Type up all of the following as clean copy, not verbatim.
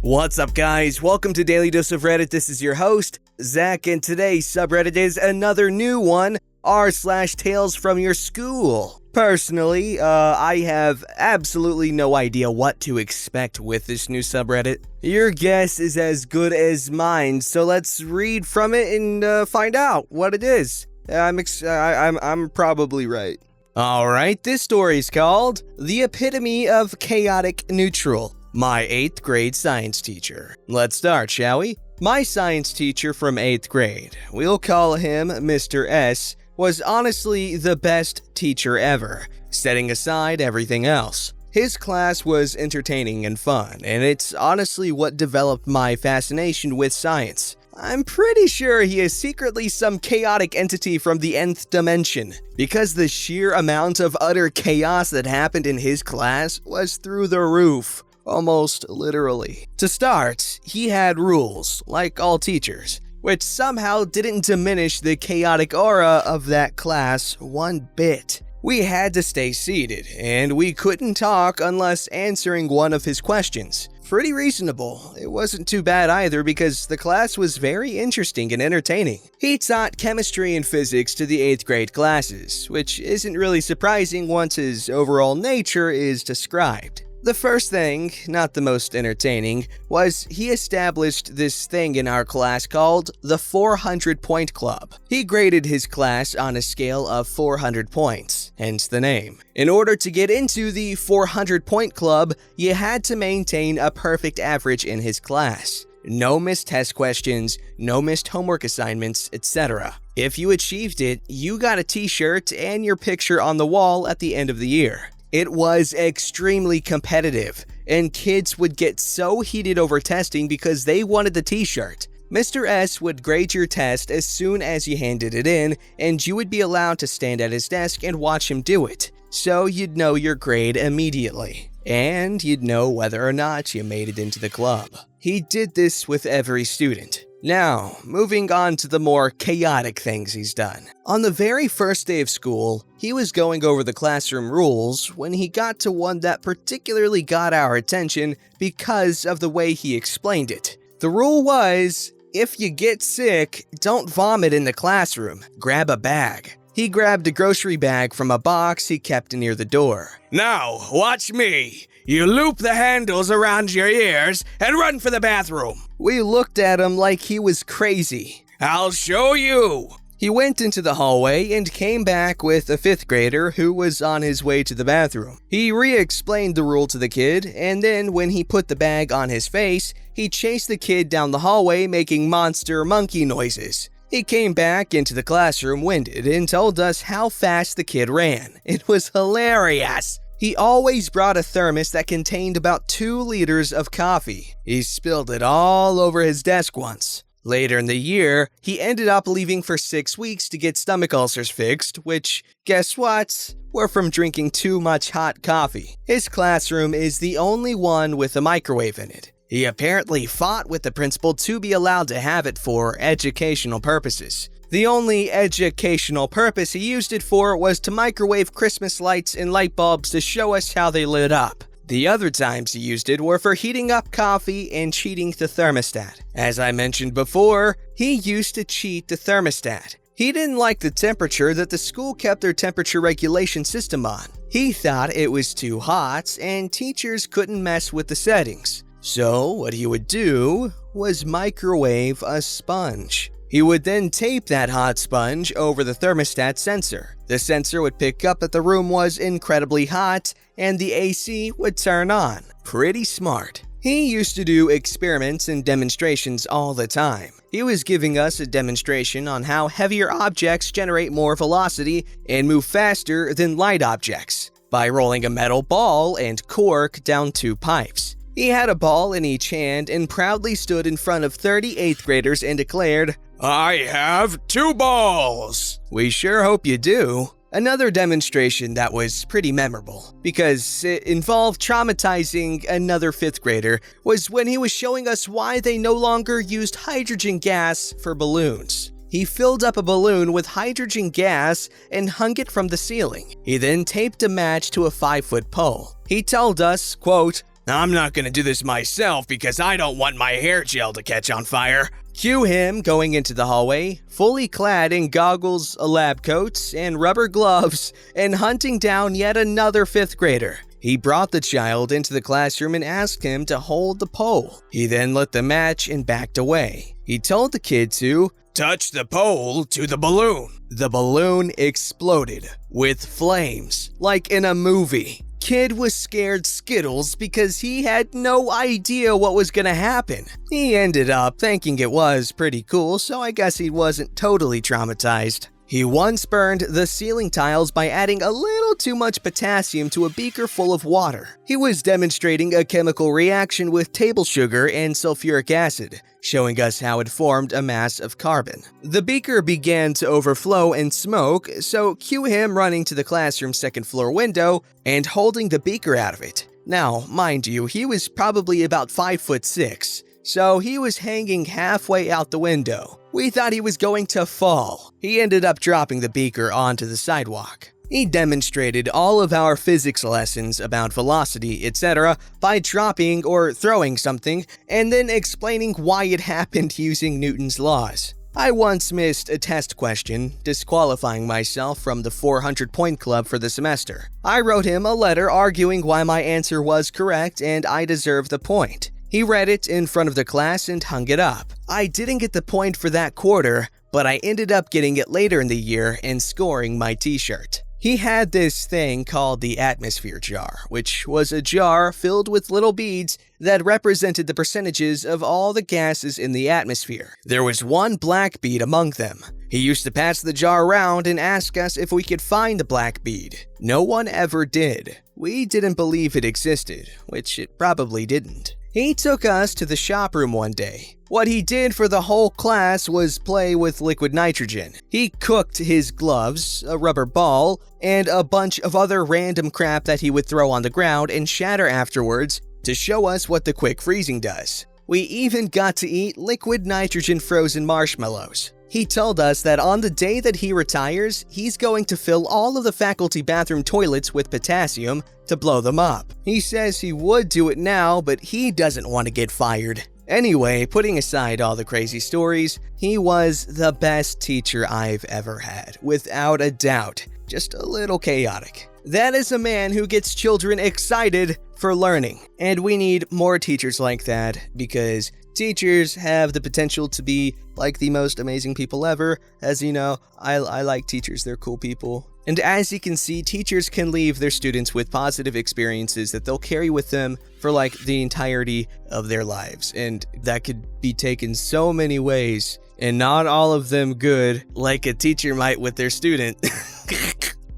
What's up, guys? Welcome to Daily Dose of Reddit. This is your host, Zach, and today's subreddit is another new one, r/Tales from Your School. Personally, I have absolutely no idea what to expect with this new subreddit. Your guess is as good as mine, so let's read from it and find out what it is. I'm probably right. Alright, this story is called The Epitome of Chaotic Neutral. My 8th grade science teacher. Let's start, shall we? My science teacher from 8th grade, we'll call him Mr. S, was honestly the best teacher ever, setting aside everything else. His class was entertaining and fun, and it's honestly what developed my fascination with science. I'm pretty sure he is secretly some chaotic entity from the nth dimension, because the sheer amount of utter chaos that happened in his class was through the roof. Almost literally. To start, he had rules, like all teachers, which somehow didn't diminish the chaotic aura of that class one bit. We had to stay seated, and we couldn't talk unless answering one of his questions. Pretty reasonable. It wasn't too bad either because the class was very interesting and entertaining. He taught chemistry and physics to the 8th grade classes, which isn't really surprising once his overall nature is described. The first thing, not the most entertaining, was he established this thing in our class called the 400-point club. He graded his class on a scale of 400 points, hence the name. In order to get into the 400-point club, you had to maintain a perfect average in his class. No missed test questions, no missed homework assignments, etc. If you achieved it, you got a t-shirt and your picture on the wall at the end of the year. It was extremely competitive, and kids would get so heated over testing because they wanted the t-shirt. Mr. S would grade your test as soon as you handed it in, and you would be allowed to stand at his desk and watch him do it. So you'd know your grade immediately, and you'd know whether or not you made it into the club. He did this with every student. Now, moving on to the more chaotic things he's done. On the very first day of school, he was going over the classroom rules when he got to one that particularly got our attention because of the way he explained it. The rule was, if you get sick, don't vomit in the classroom, grab a bag. He grabbed a grocery bag from a box he kept near the door. Now, watch me. You loop the handles around your ears and run for the bathroom. We looked at him like he was crazy. I'll show you. He went into the hallway and came back with a 5th grader who was on his way to the bathroom. He re-explained the rule to the kid, and then when he put the bag on his face, he chased the kid down the hallway making monster monkey noises. He came back into the classroom winded and told us how fast the kid ran. It was hilarious. He always brought a thermos that contained about 2 liters of coffee. He spilled it all over his desk once. Later in the year, he ended up leaving for 6 weeks to get stomach ulcers fixed, which, guess what? Were from drinking too much hot coffee. His classroom is the only one with a microwave in it. He apparently fought with the principal to be allowed to have it for educational purposes. The only educational purpose he used it for was to microwave Christmas lights and light bulbs to show us how they lit up. The other times he used it were for heating up coffee and cheating the thermostat. As I mentioned before, he used to cheat the thermostat. He didn't like the temperature that the school kept their temperature regulation system on. He thought it was too hot and teachers couldn't mess with the settings. So what he would do was microwave a sponge. He would then tape that hot sponge over the thermostat sensor. The sensor would pick up that the room was incredibly hot and the AC would turn on. Pretty smart. He used to do experiments and demonstrations all the time. He was giving us a demonstration on how heavier objects generate more velocity and move faster than light objects by rolling a metal ball and cork down 2 pipes. He had a ball in each hand and proudly stood in front of 30 8th graders and declared, "I have 2 balls." We sure hope you do. Another demonstration that was pretty memorable, because it involved traumatizing another 5th grader, was when he was showing us why they no longer used hydrogen gas for balloons. He filled up a balloon with hydrogen gas and hung it from the ceiling. He then taped a match to a 5-foot pole. He told us, quote, I'm not gonna do this myself because I don't want my hair gel to catch on fire. Cue him going into the hallway, fully clad in goggles, a lab coat, and rubber gloves, and hunting down yet another 5th grader. He brought the child into the classroom and asked him to hold the pole. He then lit the match and backed away. He told the kid to touch the pole to the balloon. The balloon exploded with flames, like in a movie. Kid was scared skittles because he had no idea what was gonna happen. He ended up thinking it was pretty cool, so I guess he wasn't totally traumatized. He once burned the ceiling tiles by adding a little too much potassium to a beaker full of water. He was demonstrating a chemical reaction with table sugar and sulfuric acid, showing us how it formed a mass of carbon. The beaker began to overflow and smoke, so cue him running to the classroom's 2nd floor window and holding the beaker out of it. Now, mind you, he was probably about 5'6", so he was hanging halfway out the window. We thought he was going to fall. He ended up dropping the beaker onto the sidewalk. He demonstrated all of our physics lessons about velocity, etc. by dropping or throwing something and then explaining why it happened using Newton's laws. I once missed a test question, disqualifying myself from the 400-point club for the semester. I wrote him a letter arguing why my answer was correct and I deserved the point. He read it in front of the class and hung it up. I didn't get the point for that quarter, but I ended up getting it later in the year and scoring my t-shirt. He had this thing called the atmosphere jar, which was a jar filled with little beads that represented the percentages of all the gases in the atmosphere. There was one black bead among them. He used to pass the jar around and ask us if we could find the black bead. No one ever did. We didn't believe it existed, which it probably didn't. He took us to the shop room one day. What he did for the whole class was play with liquid nitrogen. He cooked his gloves, a rubber ball, and a bunch of other random crap that he would throw on the ground and shatter afterwards to show us what the quick freezing does. We even got to eat liquid nitrogen frozen marshmallows. He told us that on the day that he retires, he's going to fill all of the faculty bathroom toilets with potassium to blow them up. He says he would do it now, but he doesn't want to get fired. Anyway, putting aside all the crazy stories, he was the best teacher I've ever had, without a doubt. Just a little chaotic. That is a man who gets children excited for learning. And we need more teachers like that because teachers have the potential to be like the most amazing people ever. As you know, I like teachers, they're cool people. And as you can see, teachers can leave their students with positive experiences that they'll carry with them for like the entirety of their lives. And that could be taken so many ways, and not all of them good, like a teacher might with their student.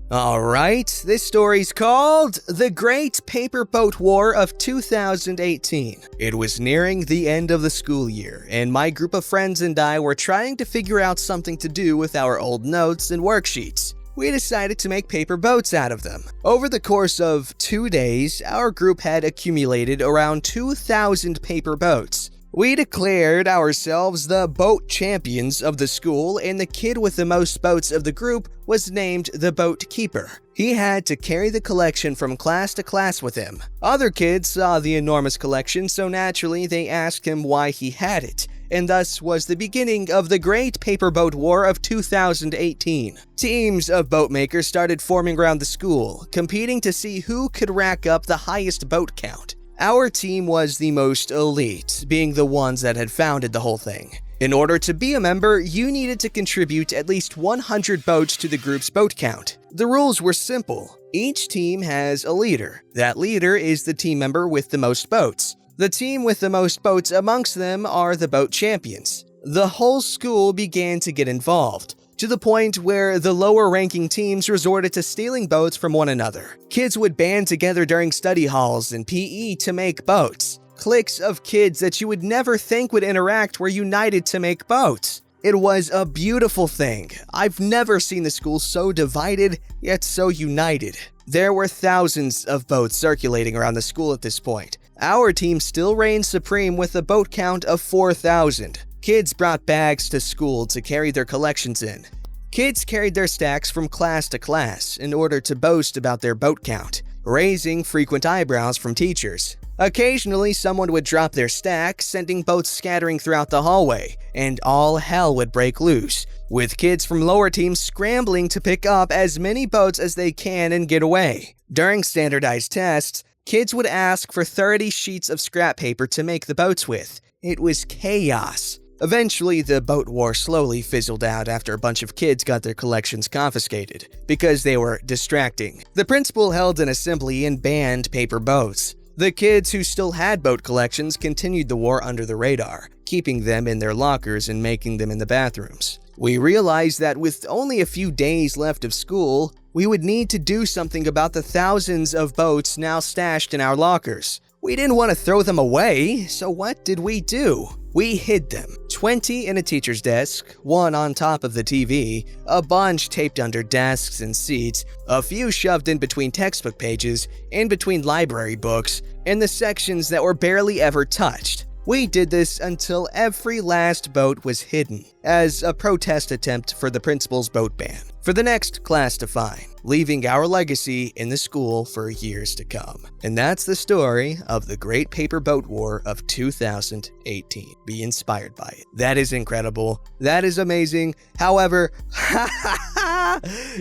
Alright, this story's called The Great Paper Boat War of 2018. It was nearing the end of the school year, and my group of friends and I were trying to figure out something to do with our old notes and worksheets. We decided to make paper boats out of them. Over the course of 2 days, our group had accumulated around 2,000 paper boats. We declared ourselves the boat champions of the school, and the kid with the most boats of the group was named the boat keeper. He had to carry the collection from class to class with him. Other kids saw the enormous collection, so naturally they asked him why he had it, and thus was the beginning of the Great Paper Boat War of 2018. Teams of boat makers started forming around the school, competing to see who could rack up the highest boat count. Our team was the most elite, being the ones that had founded the whole thing. In order to be a member, you needed to contribute at least 100 boats to the group's boat count. The rules were simple. Each team has a leader. That leader is the team member with the most boats. The team with the most boats amongst them are the boat champions. The whole school began to get involved, to the point where the lower-ranking teams resorted to stealing boats from one another. Kids would band together during study halls and PE to make boats. Cliques of kids that you would never think would interact were united to make boats. It was a beautiful thing. I've never seen the school so divided, yet so united. There were thousands of boats circulating around the school at this point. Our team still reigned supreme with a boat count of 4,000. Kids brought bags to school to carry their collections in. Kids carried their stacks from class to class in order to boast about their boat count, raising frequent eyebrows from teachers. Occasionally, someone would drop their stack, sending boats scattering throughout the hallway, and all hell would break loose, with kids from lower teams scrambling to pick up as many boats as they can and get away. During standardized tests, kids would ask for 30 sheets of scrap paper to make the boats with. It was chaos. Eventually, the boat war slowly fizzled out after a bunch of kids got their collections confiscated because they were distracting. The principal held an assembly and banned paper boats. The kids who still had boat collections continued the war under the radar, keeping them in their lockers and making them in the bathrooms. We realized that with only a few days left of school, we would need to do something about the thousands of boats now stashed in our lockers. We didn't want to throw them away, so what did we do? We hid them, 20 in a teacher's desk, one on top of the TV, a bunch taped under desks and seats, a few shoved in between textbook pages, in between library books, in the sections that were barely ever touched. We did this until every last boat was hidden, as a protest attempt for the principal's boat ban, for the next class to find, leaving our legacy in the school for years to come. And that's the story of the Great Paper Boat War of 2018. Be inspired by it. That is incredible. That is amazing. However,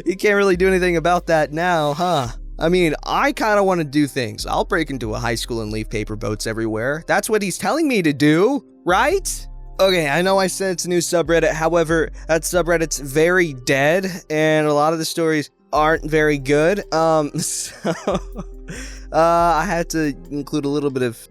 you can't really do anything about that now, huh? I mean, I kind of want to do things. I'll break into a high school and leave paper boats everywhere. That's what he's telling me to do, right? Okay, I know I said it's a new subreddit. However, that subreddit's very dead, and a lot of the stories aren't very good. I had to include a little bit of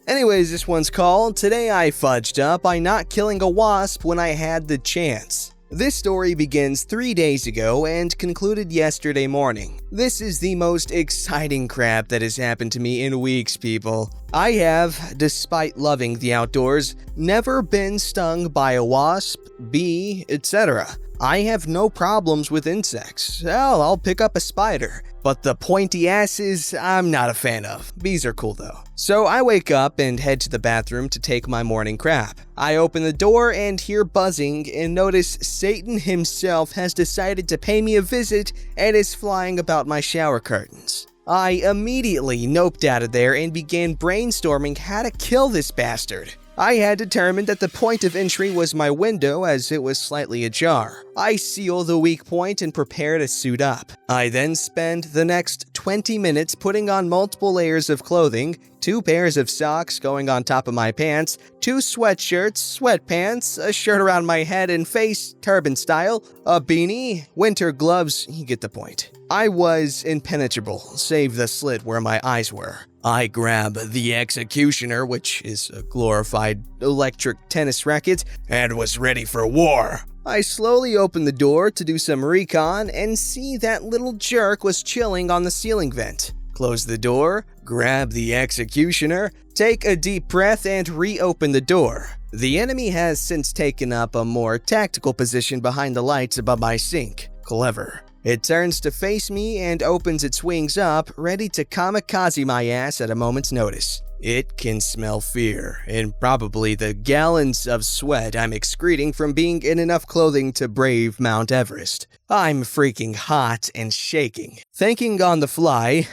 Anyways, this one's called Today I Fudged Up by Not Killing a Wasp When I Had the Chance. This story begins 3 days ago and concluded yesterday morning. This is the most exciting crap that has happened to me in weeks, people. I have, despite loving the outdoors, never been stung by a wasp, bee, etc. I have no problems with insects. Hell, I'll pick up a spider. But the pointy asses, I'm not a fan of. Bees are cool though. So I wake up and head to the bathroom to take my morning crap. I open the door and hear buzzing and notice Satan himself has decided to pay me a visit and is flying about my shower curtains. I immediately noped out of there and began brainstorming how to kill this bastard. I had determined that the point of entry was my window as it was slightly ajar. I seal the weak point and prepare to suit up. I then spend the next 20 minutes putting on multiple layers of clothing, 2 pairs of socks going on top of my pants, 2 sweatshirts, sweatpants, a shirt around my head and face, turban style, a beanie, winter gloves, you get the point. I was impenetrable, save the slit where my eyes were. I grab the executioner, which is a glorified electric tennis racket, and was ready for war. I slowly opened the door to do some recon and see that little jerk was chilling on the ceiling vent. Close the door, grab the executioner, take a deep breath and reopen the door. The enemy has since taken up a more tactical position behind the lights above my sink. Clever. It turns to face me and opens its wings up, ready to kamikaze my ass at a moment's notice. It can smell fear, and probably the gallons of sweat I'm excreting from being in enough clothing to brave Mount Everest. I'm freaking hot and shaking. Thinking on the fly,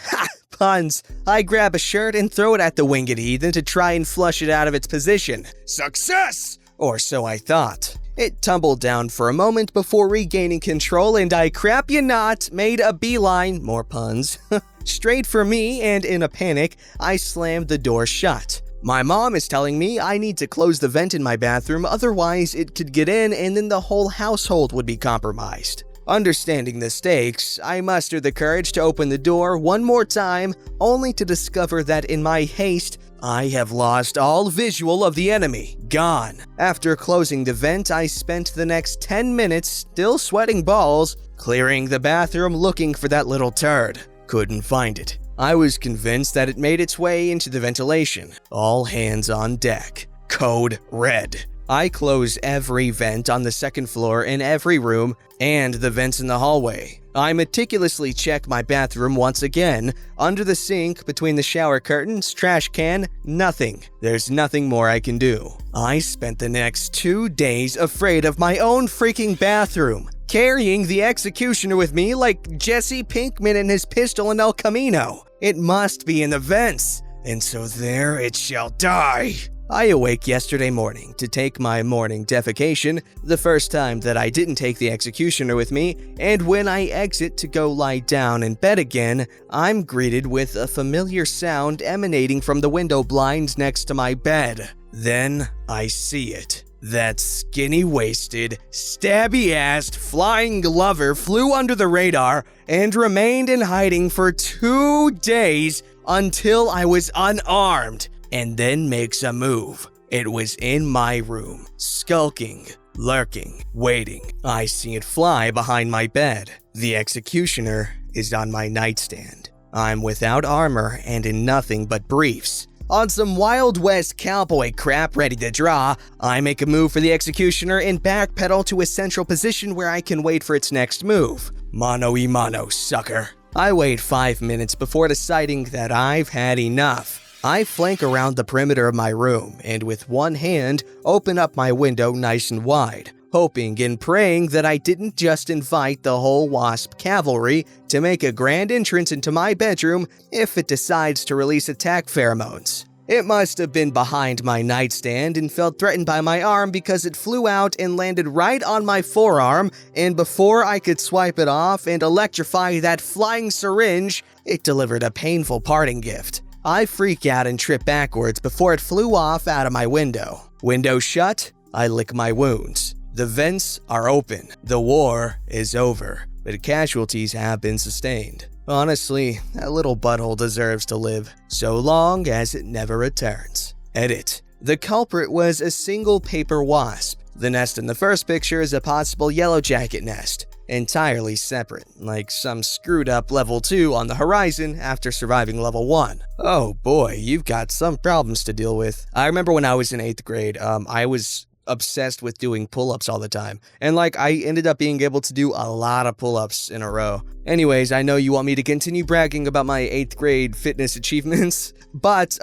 puns, I grab a shirt and throw it at the winged heathen to try and flush it out of its position. Success! Or so I thought. It tumbled down for a moment before regaining control, and I crap you not, made a beeline, more puns, straight for me, and in a panic, I slammed the door shut. My mom is telling me I need to close the vent in my bathroom, otherwise it could get in and then the whole household would be compromised. Understanding the stakes, I muster the courage to open the door one more time, only to discover that in my haste, I have lost all visual of the enemy. Gone. After closing the vent, I spent the next 10 minutes, still sweating balls, clearing the bathroom looking for that little turd. Couldn't find it. I was convinced that it made its way into the ventilation. All hands on deck. Code red. I close every vent on the second floor in every room and the vents in the hallway. I meticulously check my bathroom once again. Under the sink, between the shower curtains, trash can, nothing. There's nothing more I can do. I spent the next 2 days afraid of my own freaking bathroom, carrying the executioner with me like Jesse Pinkman and his pistol in El Camino. It must be in the vents. and so there it shall die. I awake yesterday morning to take my morning defecation, the first time that I didn't take the executioner with me, and when I exit to go lie down in bed again, I'm greeted with a familiar sound emanating from the window blinds next to my bed. Then I see it. That skinny-waisted, stabby-assed flying lover flew under the radar and remained in hiding for 2 days until I was unarmed, and then makes a move. It was in my room, skulking, lurking, waiting. I see it fly behind my bed. The executioner is on my nightstand. I'm without armor and in nothing but briefs. On some Wild West cowboy crap ready to draw, I make a move for the executioner and backpedal to a central position where I can wait for its next move. Mano y mano, sucker. I wait 5 minutes before deciding that I've had enough. I flank around the perimeter of my room and with one hand open up my window nice and wide, hoping and praying that I didn't just invite the whole Wasp cavalry to make a grand entrance into my bedroom if it decides to release attack pheromones. It must have been behind my nightstand and felt threatened by my arm because it flew out and landed right on my forearm, and before I could swipe it off and electrify that flying syringe, it delivered a painful parting gift. I freak out and trip backwards before it flew off out of my window. Window shut, I lick my wounds. The vents are open. The war is over, but casualties have been sustained. Honestly, that little butthole deserves to live, so long as it never returns. Edit. The culprit was a single paper wasp. The nest in the first picture is a possible yellow jacket nest, entirely separate, like some screwed up level 2 on the horizon after surviving level 1. Oh boy, you've got some problems to deal with. I remember when I was in 8th grade, I was obsessed with doing pull-ups all the time. And I ended up being able to do a lot of pull-ups in a row. Anyways, I know you want me to continue bragging about my 8th grade fitness achievements, but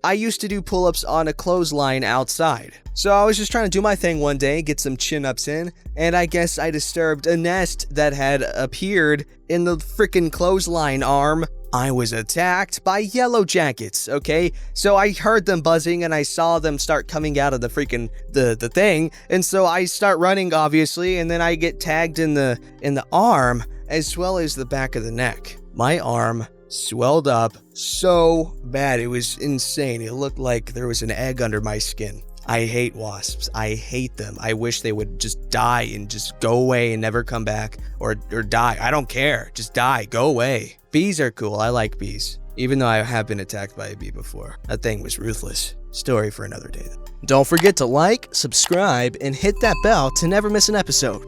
I used to do pull-ups on a clothesline outside. So I was just trying to do my thing one day, get some chin-ups in, and I guess I disturbed a nest that had appeared in the frickin' clothesline arm. I was attacked by yellow jackets, okay? So I heard them buzzing and I saw them start coming out of the freaking the thing, and so I start running obviously, and then I get tagged in the arm as well as the back of the neck. My arm swelled up so bad, it was insane. It looked like there was an egg under my skin. I hate wasps. I hate them. I wish they would just die and just go away and never come back, or die. I don't care. Just die. Go away. Bees are cool. I like bees. Even though I have been attacked by a bee before. That thing was ruthless. Story for another day. Don't forget to like, subscribe, and hit that bell to never miss an episode.